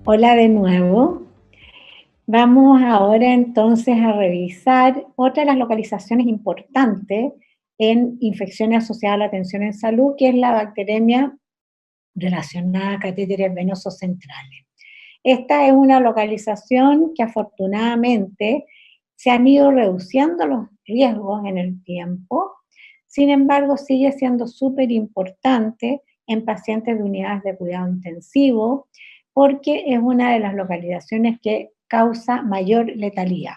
Hola de nuevo. Vamos ahora entonces a revisar otra de las localizaciones importantes en infecciones asociadas a la atención en salud, que es la bacteremia relacionada a catéteres venosos centrales. Esta es una localización que afortunadamente se han ido reduciendo los riesgos en el tiempo, sin embargo sigue siendo súper importante en pacientes de unidades de cuidado intensivo, porque es una de las localizaciones que causa mayor letalidad.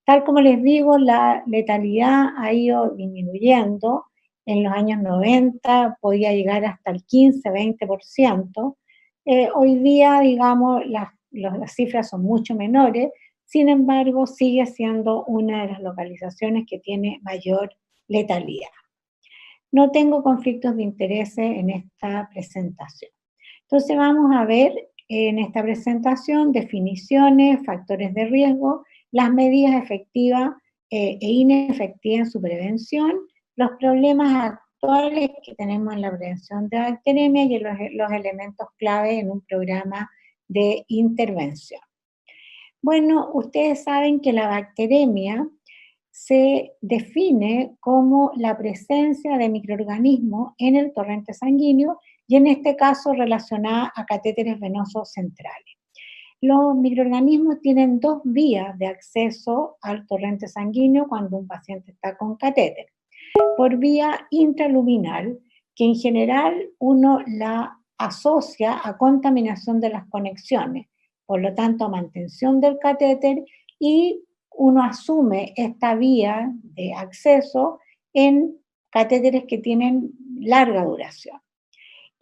Tal como les digo, la letalidad ha ido disminuyendo. En los años 90 podía llegar hasta el 15-20%. Hoy día, digamos, las cifras son mucho menores, sin embargo, sigue siendo una de las localizaciones que tiene mayor letalidad. No tengo conflictos de interés en esta presentación. Entonces vamos a ver en esta presentación definiciones, factores de riesgo, las medidas efectivas e inefectivas en su prevención, los problemas actuales que tenemos en la prevención de bacteremia y los elementos clave en un programa de intervención. Bueno, ustedes saben que la bacteremia se define como la presencia de microorganismos en el torrente sanguíneo y en este caso relacionada a catéteres venosos centrales. Los microorganismos tienen dos vías de acceso al torrente sanguíneo cuando un paciente está con catéter. Por vía intraluminal, que en general uno la asocia a contaminación de las conexiones, por lo tanto a mantención del catéter, y uno asume esta vía de acceso en catéteres que tienen larga duración.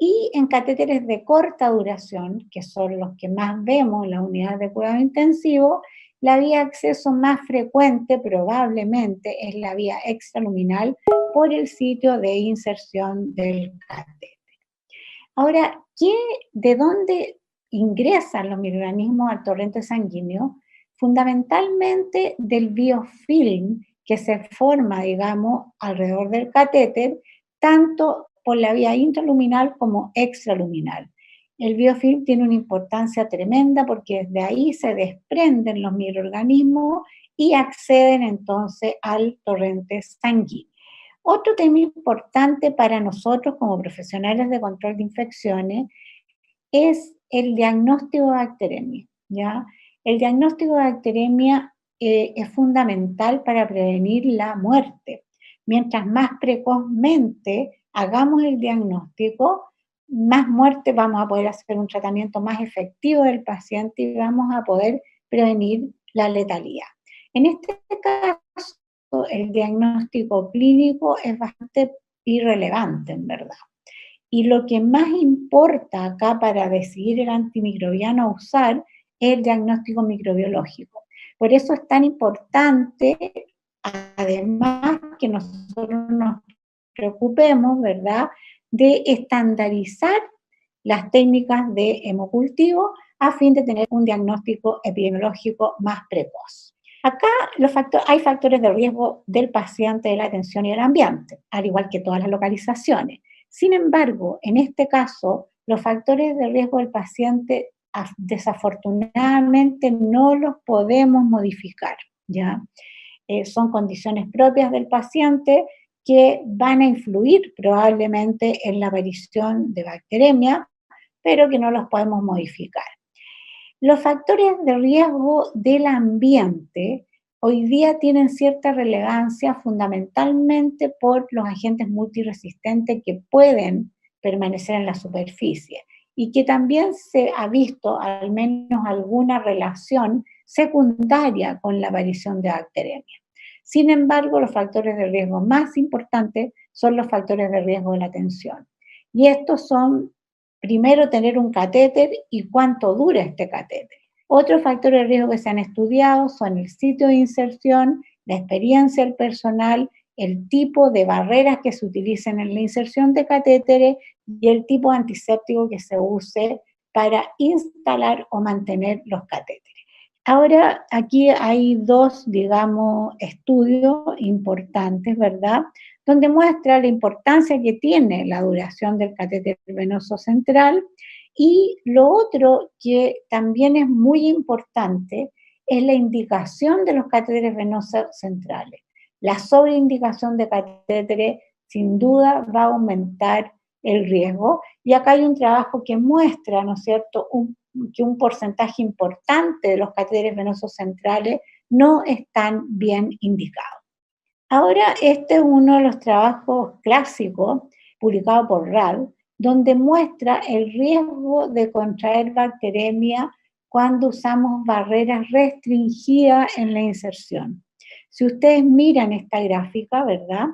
Y en catéteres de corta duración, que son los que más vemos en las unidades de cuidado intensivo, la vía de acceso más frecuente probablemente es la vía extraluminal por el sitio de inserción del catéter. Ahora, ¿de dónde ingresan los microorganismos al torrente sanguíneo? Fundamentalmente del biofilm que se forma, digamos, alrededor del catéter, tanto por la vía intraluminal como extraluminal. El biofilm tiene una importancia tremenda porque desde ahí se desprenden los microorganismos y acceden entonces al torrente sanguíneo. Otro tema importante para nosotros como profesionales de control de infecciones es el diagnóstico de bacteremia, ¿ya? El diagnóstico de bacteremia es fundamental para prevenir la muerte. Mientras más precozmente hagamos el diagnóstico, más muerte vamos a poder hacer un tratamiento más efectivo del paciente y vamos a poder prevenir la letalidad. En este caso, el diagnóstico clínico es bastante irrelevante, en verdad. Y lo que más importa acá para decidir el antimicrobiano a usar es el diagnóstico microbiológico. Por eso es tan importante, además, que nosotros nos preocupemos, ¿verdad?, de estandarizar las técnicas de hemocultivo a fin de tener un diagnóstico epidemiológico más precoz. Acá hay factores de riesgo del paciente, de la atención y del ambiente, al igual que todas las localizaciones. Sin embargo, en este caso, los factores de riesgo del paciente desafortunadamente no los podemos modificar, ¿ya? Son condiciones propias del paciente que van a influir probablemente en la aparición de bacteremia, pero que no los podemos modificar. Los factores de riesgo del ambiente hoy día tienen cierta relevancia fundamentalmente por los agentes multiresistentes que pueden permanecer en la superficie y que también se ha visto al menos alguna relación secundaria con la aparición de bacteremia. Sin embargo, los factores de riesgo más importantes son los factores de riesgo de la atención. Y estos son, primero, tener un catéter y cuánto dura este catéter. Otros factores de riesgo que se han estudiado son el sitio de inserción, la experiencia del personal, el tipo de barreras que se utilicen en la inserción de catéteres y el tipo de antiséptico que se use para instalar o mantener los catéteres. Ahora, aquí hay dos, digamos, estudios importantes, ¿verdad?, donde muestra la importancia que tiene la duración del catéter venoso central Y lo otro que también es muy importante es la indicación de los catéteres venosos centrales. La sobreindicación de catéteres sin duda va a aumentar el riesgo, y acá hay un trabajo que muestra, ¿no es cierto?, que un porcentaje importante de los catéteres venosos centrales no están bien indicados. Ahora, este es uno de los trabajos clásicos publicado por RAD, donde muestra el riesgo de contraer bacteremia cuando usamos barreras restringidas en la inserción. Si ustedes miran esta gráfica, ¿verdad?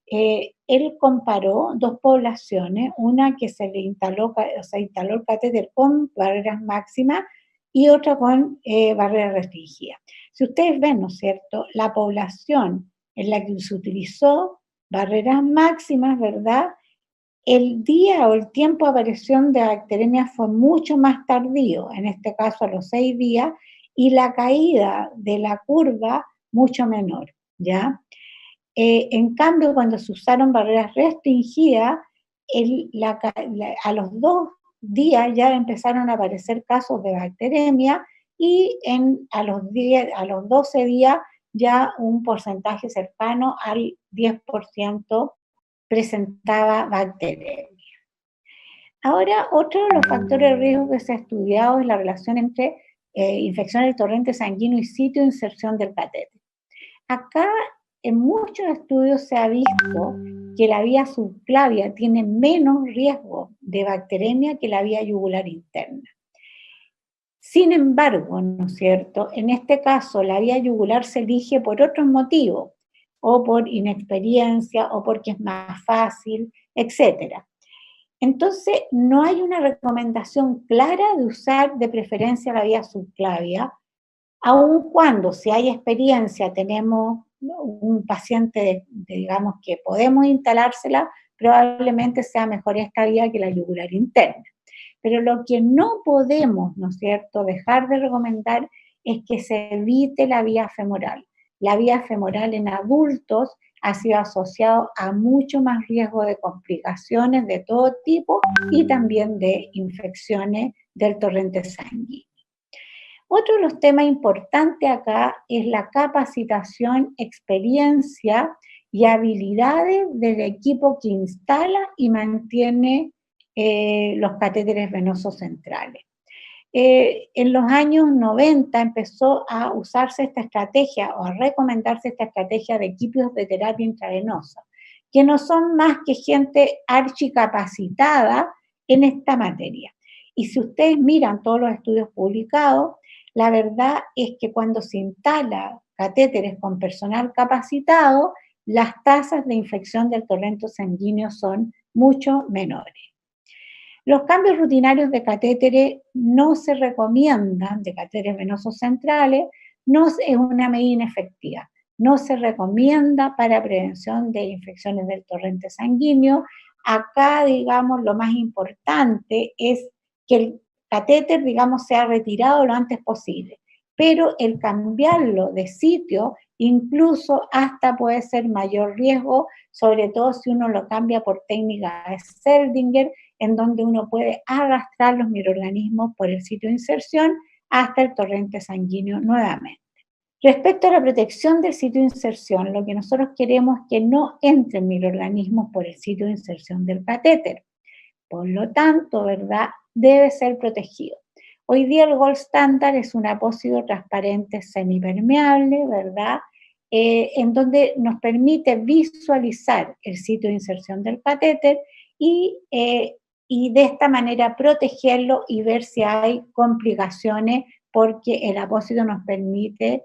Él comparó dos poblaciones, una que se le instaló, instaló el catéter con barreras máximas y otra con barreras restringidas. Si ustedes ven, ¿no es cierto?, la población en la que se utilizó barreras máximas, ¿verdad?, el día o el tiempo de aparición de bacteremia fue mucho más tardío, en este caso a los 6 días, y la caída de la curva mucho menor, ¿ya? En cambio, cuando se usaron barreras restringidas, a los 2 días ya empezaron a aparecer casos de bacteremia y a los 12 días ya un porcentaje cercano al 10% presentaba bacteremia. Ahora, otro de los factores de riesgo que se ha estudiado es la relación entre infección del torrente sanguíneo y sitio de inserción del catéter. Acá, en muchos estudios se ha visto que la vía subclavia tiene menos riesgo de bacteremia que la vía yugular interna. Sin embargo, ¿no es cierto?, en este caso la vía yugular se elige por otros motivos, o por inexperiencia, o porque es más fácil, etc. Entonces, no hay una recomendación clara de usar de preferencia la vía subclavia, aun cuando si hay experiencia, tenemos un paciente, digamos, que podemos instalársela, probablemente sea mejor esta vía que la yugular interna. Pero lo que no podemos, ¿no es cierto?, dejar de recomendar es que se evite la vía femoral. La vía femoral en adultos ha sido asociado a mucho más riesgo de complicaciones de todo tipo y también de infecciones del torrente sanguíneo. Otro de los temas importantes acá es la capacitación, experiencia y habilidades del equipo que instala y mantiene los catéteres venosos centrales. En los años 90 empezó a usarse esta estrategia o a recomendarse esta estrategia de equipos de terapia intravenosa, que no son más que gente archicapacitada en esta materia. Y si ustedes miran todos los estudios publicados, la verdad es que cuando se instala catéteres con personal capacitado, las tasas de infección del torrente sanguíneo son mucho menores. Los cambios rutinarios de catéteres no se recomiendan, de catéteres venosos centrales, no es una medida inefectiva. No se recomienda para prevención de infecciones del torrente sanguíneo. Acá, digamos, lo más importante es que el catéter, digamos, sea retirado lo antes posible. Pero el cambiarlo de sitio, incluso hasta puede ser mayor riesgo, sobre todo si uno lo cambia por técnica de Seldinger, en donde uno puede arrastrar los microorganismos por el sitio de inserción hasta el torrente sanguíneo nuevamente. Respecto a la protección del sitio de inserción, lo que nosotros queremos es que no entren microorganismos por el sitio de inserción del catéter. Por lo tanto, ¿verdad?, debe ser protegido. Hoy día el gold standard es un apósito transparente semipermeable, ¿verdad?, en donde nos permite visualizar el sitio de inserción del catéter y de esta manera protegerlo y ver si hay complicaciones, porque el apósito nos permite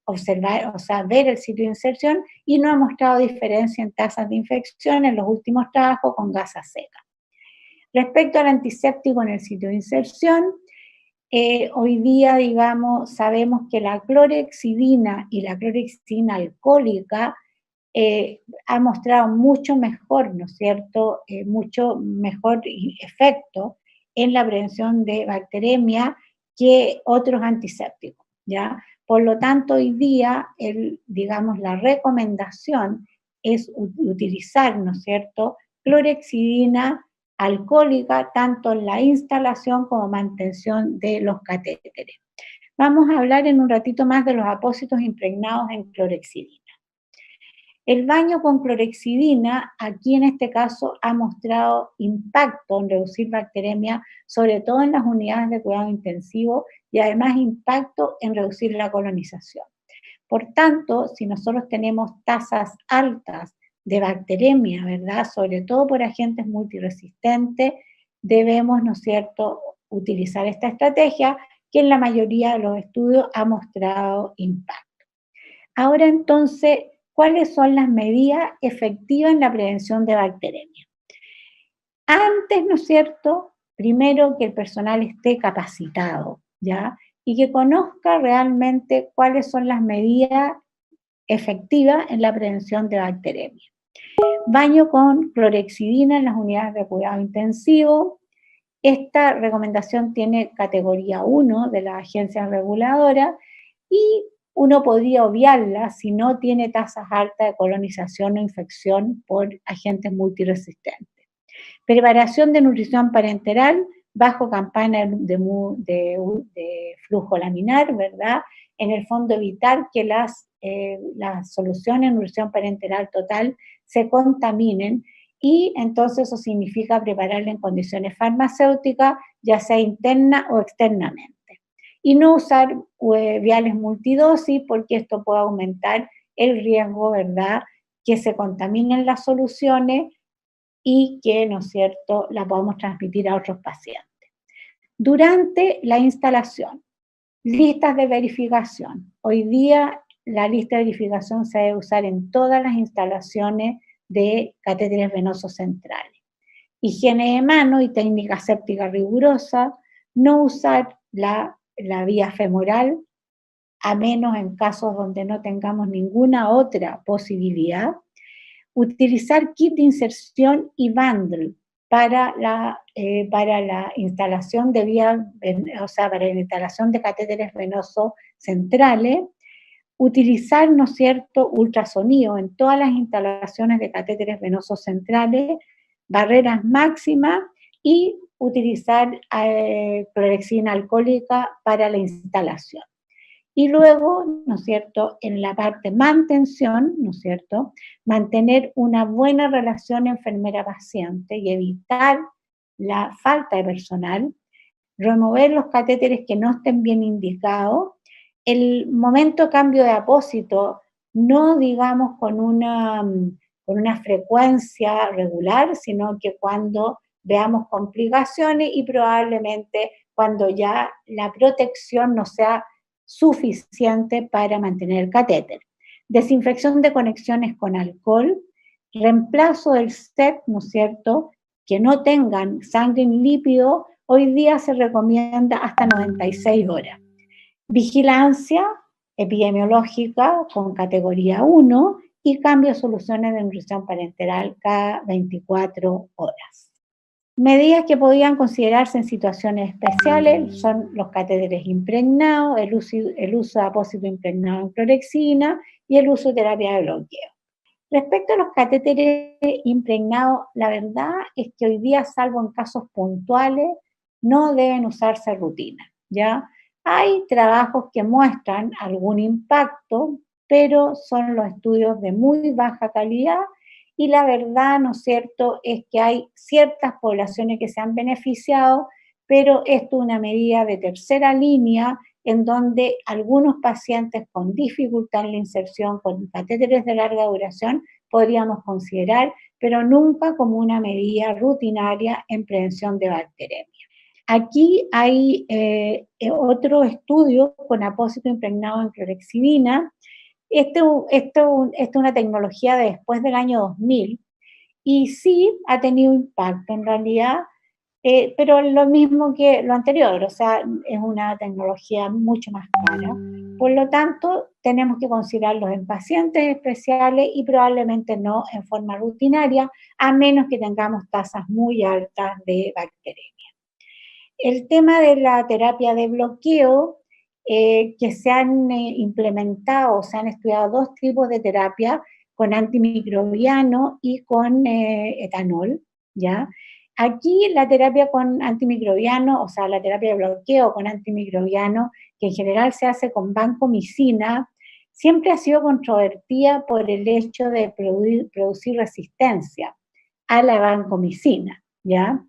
observar, o sea, ver el sitio de inserción, y no ha mostrado diferencia en tasas de infección en los últimos trabajos con gasa seca. Respecto al antiséptico en el sitio de inserción, hoy día, digamos, sabemos que la clorhexidina y la clorhexidina alcohólica ha mostrado mucho mejor, ¿no es cierto?, mucho mejor efecto en la prevención de bacteremia que otros antisépticos, ¿ya? Por lo tanto, hoy día, digamos, la recomendación es utilizar, ¿no es cierto?, clorhexidina alcohólica, tanto en la instalación como mantención de los catéteres. Vamos a hablar en un ratito más de los apósitos impregnados en clorexidina. El baño con clorexidina, aquí en este caso, ha mostrado impacto en reducir bacteremia, sobre todo en las unidades de cuidado intensivo, y además impacto en reducir la colonización. Por tanto, si nosotros tenemos tasas altas de bacteremia, ¿verdad? Sobre todo por agentes multiresistentes, debemos, ¿no es cierto?, utilizar esta estrategia que en la mayoría de los estudios ha mostrado impacto. Ahora entonces, ¿cuáles son las medidas efectivas en la prevención de bacteremia? Antes, ¿no es cierto?, primero que el personal esté capacitado, ¿ya? Y que conozca realmente cuáles son las medidas efectivas en la prevención de bacteremia. Baño con clorexidina en las unidades de cuidado intensivo. Esta recomendación tiene categoría 1 de la agencia reguladora y uno podría obviarla si no tiene tasas altas de colonización o infección por agentes multiresistentes. Preparación de nutrición parenteral bajo campana de flujo laminar, ¿verdad? En el fondo evitar que las soluciones de nutrición parenteral total se contaminen y entonces eso significa prepararla en condiciones farmacéuticas, ya sea interna o externamente. Y no usar viales multidosis porque esto puede aumentar el riesgo, ¿verdad?, que se contaminen las soluciones y que, ¿no es cierto?, la podamos transmitir a otros pacientes. Durante la instalación, listas de verificación. Hoy día la lista de verificación se debe usar en todas las instalaciones de catéteres venosos centrales. Higiene de mano y técnica séptica rigurosa, no usar la vía femoral, a menos en casos donde no tengamos ninguna otra posibilidad. Utilizar kit de inserción y bundle para la instalación de para la instalación de catéteres venosos centrales. Utilizar, ¿no es cierto?, ultrasonido en todas las instalaciones de catéteres venosos centrales, barreras máximas y utilizar clorexidina alcohólica para la instalación. Y luego, ¿no es cierto?, en la parte mantención, ¿no es cierto?, mantener una buena relación enfermera-paciente y evitar la falta de personal, remover los catéteres que no estén bien indicados, el momento de cambio de apósito, no digamos con una frecuencia regular, sino que cuando veamos complicaciones y probablemente cuando ya la protección no sea suficiente para mantener el catéter. Desinfección de conexiones con alcohol, reemplazo del set, ¿no es cierto?, que no tengan sangre ni lípido, hoy día se recomienda hasta 96 horas. Vigilancia epidemiológica con categoría 1 y cambio de soluciones de nutrición parenteral cada 24 horas. Medidas que podían considerarse en situaciones especiales son los catéteres impregnados, el uso de apósito impregnado en clorexidina y el uso de terapia de bloqueo. Respecto a los catéteres impregnados, la verdad es que hoy día, salvo en casos puntuales, no deben usarse rutina, ¿ya? Hay trabajos que muestran algún impacto, pero son los estudios de muy baja calidad y la verdad, ¿no es cierto?, es que hay ciertas poblaciones que se han beneficiado, pero esto es una medida de tercera línea en donde algunos pacientes con dificultad en la inserción con catéteres de larga duración podríamos considerar, pero nunca como una medida rutinaria en prevención de bacteremia. Aquí hay otro estudio con apósito impregnado en clorexidina. Esto es una tecnología de después del año 2000 y sí ha tenido impacto en realidad, pero lo mismo que lo anterior, o sea, es una tecnología mucho más cara. Por lo tanto, tenemos que considerarlos en pacientes especiales y probablemente no en forma rutinaria, a menos que tengamos tasas muy altas de bacteremia. El tema de la terapia de bloqueo, que se han implementado, se han estudiado dos tipos de terapia, con antimicrobiano y con etanol, ¿ya? Aquí la terapia con antimicrobiano, o sea, la terapia de bloqueo con antimicrobiano, que en general se hace con vancomicina, siempre ha sido controvertida por el hecho de producir resistencia a la vancomicina, ¿ya?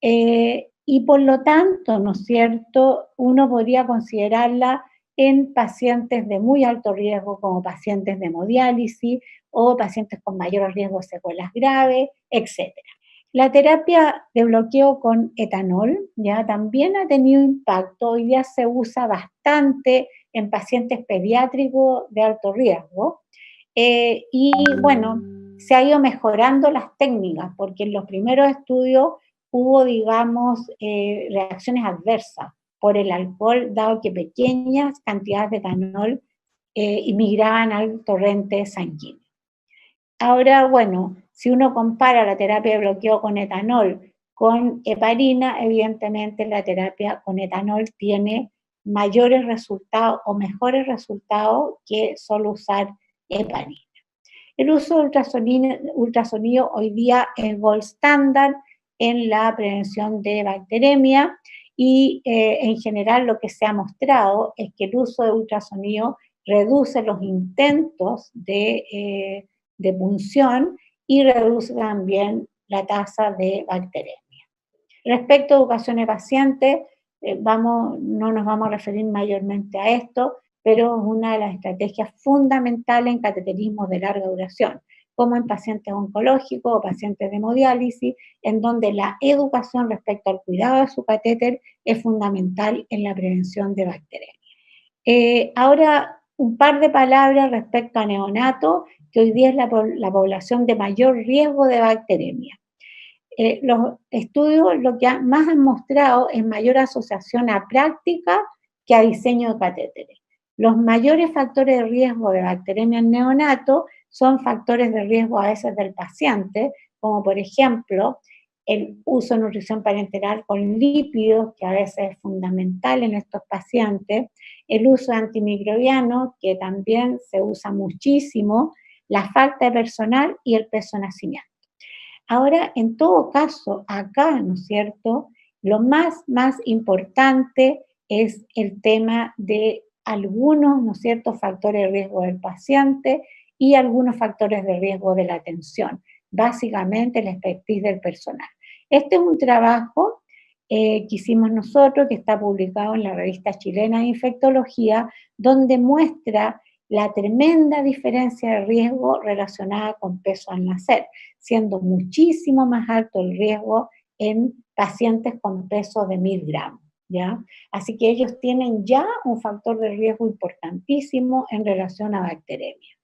Y por lo tanto, ¿no es cierto?, uno podría considerarla en pacientes de muy alto riesgo, como pacientes de hemodiálisis o pacientes con mayor riesgo de secuelas graves, etc. La terapia de bloqueo con etanol ya también ha tenido impacto. Hoy día se usa bastante en pacientes pediátricos de alto riesgo. Y bueno, se ha ido mejorando las técnicas, porque en los primeros estudios hubo, digamos, reacciones adversas por el alcohol, dado que pequeñas cantidades de etanol inmigraban al torrente sanguíneo. Ahora, bueno, si uno compara la terapia de bloqueo con etanol con heparina, evidentemente la terapia con etanol tiene mayores resultados o mejores resultados que solo usar heparina. El uso de ultrasonido hoy día es gold standard en la prevención de bacteremia y en general lo que se ha mostrado es que el uso de ultrasonido reduce los intentos de punción y reduce también la tasa de bacteremia. Respecto a educación de pacientes, no nos vamos a referir mayormente a esto, pero es una de las estrategias fundamentales en cateterismo de larga duración, como en pacientes oncológicos o pacientes de hemodiálisis, en donde la educación respecto al cuidado de su catéter es fundamental en la prevención de bacterias. Ahora, un par de palabras respecto a neonatos, que hoy día es la población de mayor riesgo de bacteremia. Los estudios lo que más han mostrado es mayor asociación a práctica que a diseño de catéteres. Los mayores factores de riesgo de bacteremia en neonato son factores de riesgo a veces del paciente, como por ejemplo el uso de nutrición parenteral con lípidos, que a veces es fundamental en estos pacientes, el uso de antimicrobianos, que también se usa muchísimo, la falta de personal y el peso de nacimiento. Ahora, en todo caso, acá, ¿no es cierto?, lo más importante es el tema de algunos, ¿no es cierto?, factores de riesgo del paciente y algunos factores de riesgo de la atención, básicamente la expertise del personal. Este es un trabajo que hicimos nosotros, que está publicado en la revista chilena de infectología, donde muestra la tremenda diferencia de riesgo relacionada con peso al nacer, siendo muchísimo más alto el riesgo en pacientes con peso de 1000 gramos, ¿ya? Así que ellos tienen ya un factor de riesgo importantísimo en relación a bacteremia.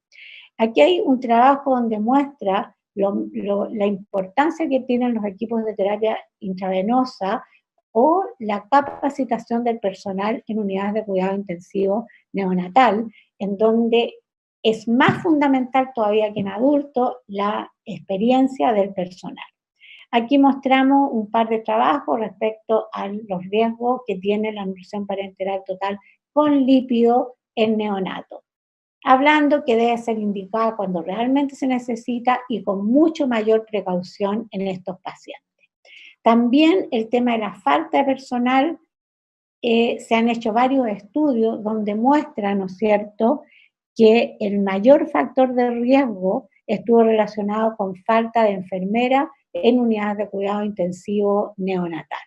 Aquí hay un trabajo donde muestra la importancia que tienen los equipos de terapia intravenosa o la capacitación del personal en unidades de cuidado intensivo neonatal, en donde es más fundamental todavía que en adultos la experiencia del personal. Aquí mostramos un par de trabajos respecto a los riesgos que tiene la nutrición parenteral total con lípido en neonato, hablando que debe ser indicada cuando realmente se necesita y con mucho mayor precaución en estos pacientes. También el tema de la falta de personal, se han hecho varios estudios donde muestran, ¿no es cierto?, que el mayor factor de riesgo estuvo relacionado con falta de enfermera en unidades de cuidado intensivo neonatal.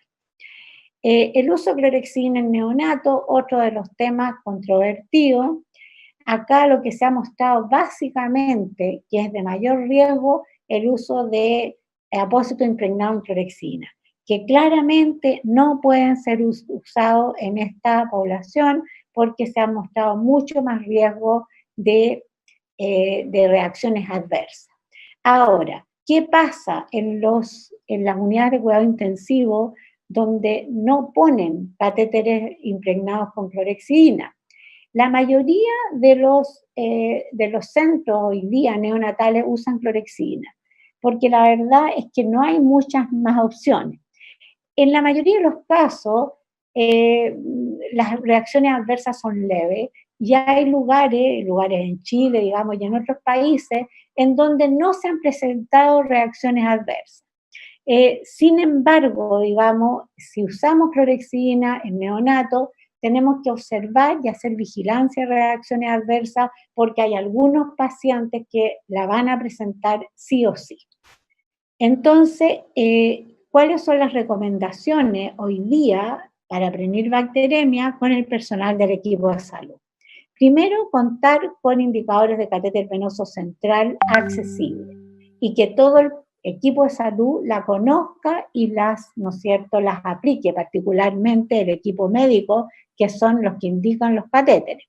El uso de clorexidina en neonato, otro de los temas controvertidos. Acá lo que se ha mostrado básicamente que es de mayor riesgo el uso de apósito impregnado en clorexidina, que claramente no pueden ser usados en esta población porque se ha mostrado mucho más riesgo de reacciones adversas. Ahora, ¿qué pasa en las unidades de cuidado intensivo donde no ponen catéteres impregnados con clorexidina? La mayoría de los centros hoy día neonatales usan clorexidina, porque la verdad es que no hay muchas más opciones. En la mayoría de los casos, las reacciones adversas son leves y hay lugares en Chile, digamos, y en otros países, en donde no se han presentado reacciones adversas. Sin embargo, digamos, si usamos clorexidina en neonato, tenemos que observar y hacer vigilancia de reacciones adversas porque hay algunos pacientes que la van a presentar sí o sí. Entonces, ¿cuáles son las recomendaciones hoy día para prevenir bacteremia con el personal del equipo de salud? Primero, contar con indicadores de catéter venoso central accesible y que todo el equipo de salud la conozca y las, ¿no es cierto?, las aplique, particularmente el equipo médico, que son los que indican los catéteres.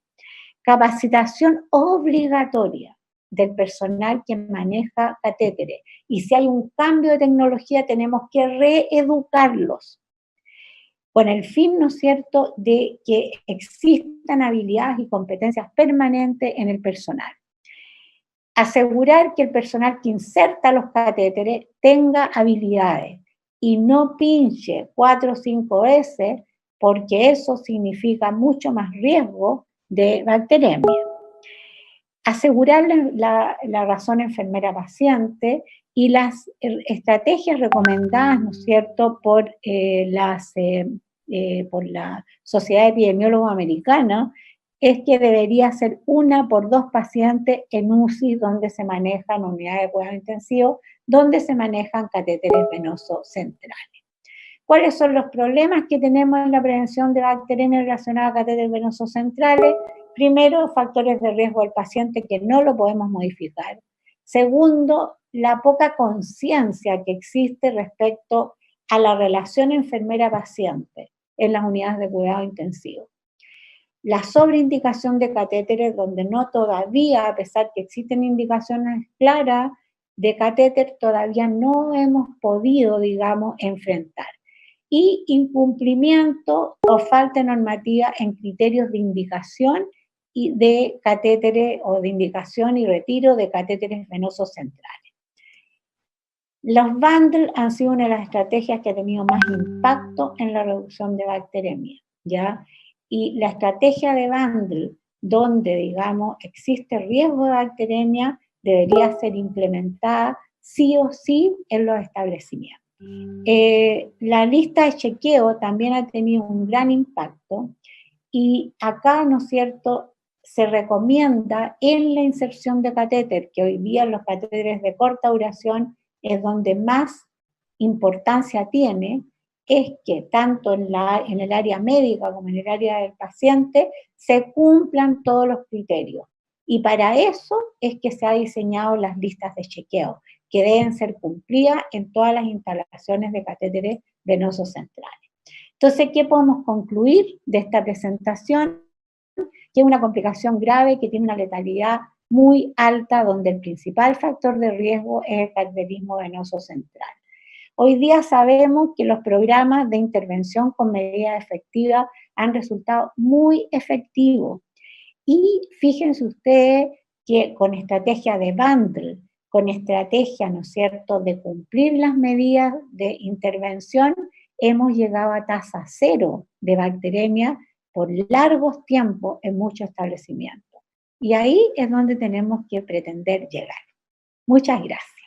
Capacitación obligatoria del personal que maneja catéteres. Y si hay un cambio de tecnología, tenemos que reeducarlos con el fin, ¿no es cierto?, de que existan habilidades y competencias permanentes en el personal. Asegurar que el personal que inserta los catéteres tenga habilidades y no pinche 4 o 5 veces, porque eso significa mucho más riesgo de bacteremia. Asegurar la razón enfermera-paciente y las estrategias recomendadas, ¿no es cierto?, por la Sociedad Epidemióloga Americana, es que debería ser 1 por 2 pacientes en UCI donde se manejan unidades de cuidado intensivo, donde se manejan catéteres venosos centrales. ¿Cuáles son los problemas que tenemos en la prevención de bacteremia relacionada a catéteres venosos centrales? Primero, factores de riesgo del paciente que no lo podemos modificar. Segundo, la poca conciencia que existe respecto a la relación enfermera-paciente en las unidades de cuidado intensivo. La sobreindicación de catéteres, donde no todavía, a pesar que existen indicaciones claras de catéter, todavía no hemos podido, digamos, enfrentar. Y incumplimiento o falta de normativa en criterios de indicación y de catéteres o de indicación y retiro de catéteres venosos centrales. Los bundles han sido una de las estrategias que ha tenido más impacto en la reducción de bacteremia, ¿ya? Y la estrategia de bundle, donde, digamos, existe riesgo de bacteremia, debería ser implementada sí o sí en los establecimientos. La lista de chequeo también ha tenido un gran impacto y acá, ¿no es cierto?, se recomienda en la inserción de catéter, que hoy día los catéteres de corta duración es donde más importancia tiene, es que tanto en el área médica como en el área del paciente se cumplan todos los criterios. Y para eso es que se han diseñado las listas de chequeo, que deben ser cumplidas en todas las instalaciones de catéteres venosos centrales. Entonces, ¿qué podemos concluir de esta presentación? Que es una complicación grave que tiene una letalidad muy alta, donde el principal factor de riesgo es el cateterismo venoso central. Hoy día sabemos que los programas de intervención con medidas efectivas han resultado muy efectivos. Y fíjense ustedes que con estrategia de bundle, con estrategia, ¿no es cierto?, de cumplir las medidas de intervención, hemos llegado a tasa cero de bacteremia por largos tiempos en muchos establecimientos. Y ahí es donde tenemos que pretender llegar. Muchas gracias.